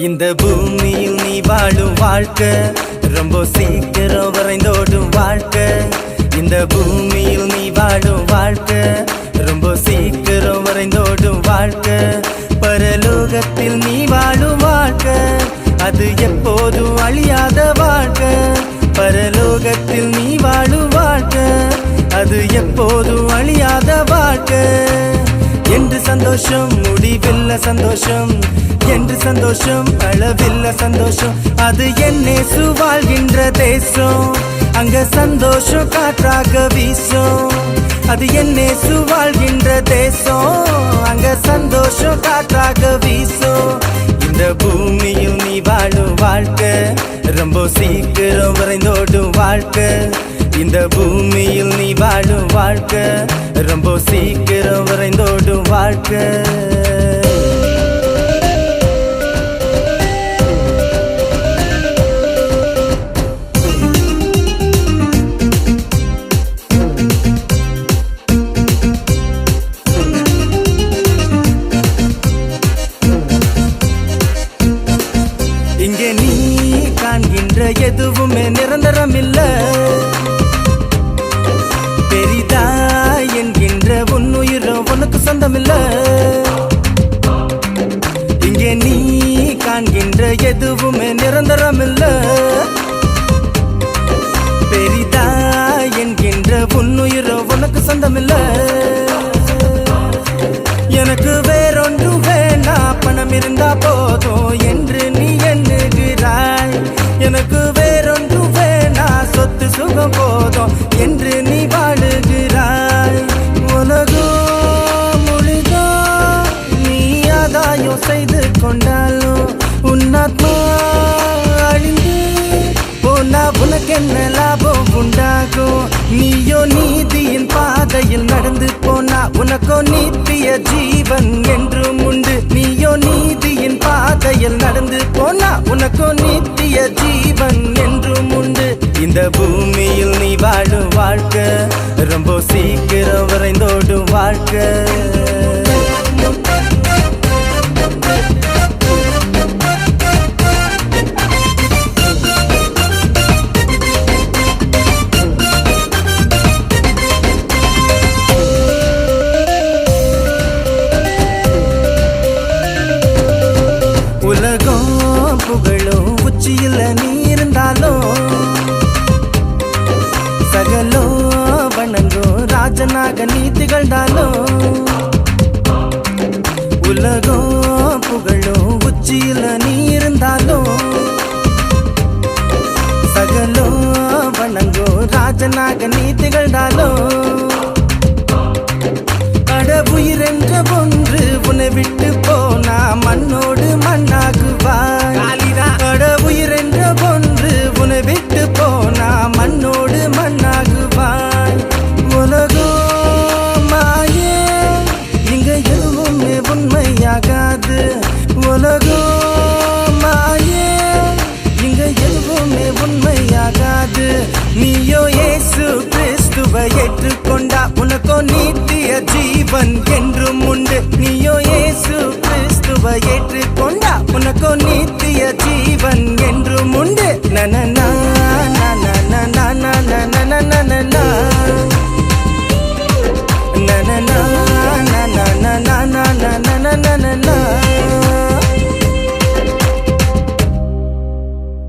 இந்த பூமியில் நீ வாழும் வாழ்க்கை ரொம்ப சீக்கிரம் வரைந்தோடும் வாழ்க்கை. இந்த பூமியில் நீ வாழும் வாழ்க்கை ரொம்ப சீக்கிரம் வரைந்தோடும் வாழ்க்கை. பரலோகத்தில் நீ வாழும் வாழ்க்கை அது எப்போதும் அழியாத வாழ்க்கை. பரலோகத்தில் நீ வாழும் வாழ்க்கை அது எப்போதும் அழியாத வாழ்க்கை. என்று சந்தோஷம் முடிவில்ல சந்தோஷம், என்று சந்தோஷம் அளவில்ல சந்தோஷம். அது என்னேசு வாழ்கின்ற தேசம், அங்க சந்தோஷம் காற்றாக வீசும். அது என்னேசு வாழ்கின்ற தேசம், அங்க சந்தோஷம் காற்றாக வீசும். இந்த பூமியில் நீ வாழும் வாழ்க்கை ரொம்ப சீக்கிரம் வரைந்தோடும் வாழ்க்கை. இந்த பூமியில் நீ வாழும் வாழ்க்கை ரொம்ப சீக்கிரம் வரைந்தோடும் வாழ்க்கை. இங்கே நீ காண்கின்ற எதுவுமே நிரந்தரம் இல்ல. பெரிதா என்கின்ற உன்னுயிரோ உனக்கு சொந்தமில்ல. இங்கே நீ காண்கின்ற எதுவுமே நிரந்தரம் இல்ல. பெரிதா என்கின்ற உன்னுயிரோ உனக்கு சொந்தமில்ல. எனக்கு வேறொன்று வேணா, பணம் இருந்தா போதும் என்று நீ எண்ணுகிறாய். எனக்கு வேறொன்று வேணா, சொத்து சுகம் போதும் என்று நீ வாழுகிறாய். உலகோ முழுதோ நீ ஆதாயம் செய்து கொண்டாலும் உன்னாத்மா அழிந்து போனா உனக்கு என்ன லாபம் உண்டாகும்? நீயோ நீதியின் பாதையில் நடந்து போனா உனக்கோ நித்திய ஜீவன் என்றும் உண்டு. நீயோ நீதியின் பாதையில் நடந்து போனா உனக்கோ நித்திய ஜீவன் என்றும் உண்டு. இந்த பூமியில் நீ வாழும் வாழ்க்கை ரொம்ப சீக்கிரம் வரைந்தோடும் வாழ்க்கை. உலகம் புகழும் உச்சியில் நீ இருந்தாலும் சகலோ வணங்கும் ராஜனாக நீ திகழ்ந்தாலும். உலகம் புகழும் உச்சியில் நீ இருந்தாலும் சகலோ வணங்கும் ராஜனாக நீ திகழ்ந்தாலும். அட உயிர் என்ற ஒன்று உன்னை விட்டு போனா மண்ணோடு மண்ணாகுவாய். அட உயிர் என்ற ஒன்று உன்னை விட்டு போனா மண்ணோடு மண்ணாகுவாய். உலகோ மாயே, இங்க எதுவுமே உண்மையாகாது. உலகோ மாயே, இங்க எதுவுமே உண்மையாகாது. நீயோ இயேசு கிறிஸ்துவை ஏற்றுக்கொண்டா உனக்கோ நித்திய ஜீவன் என்று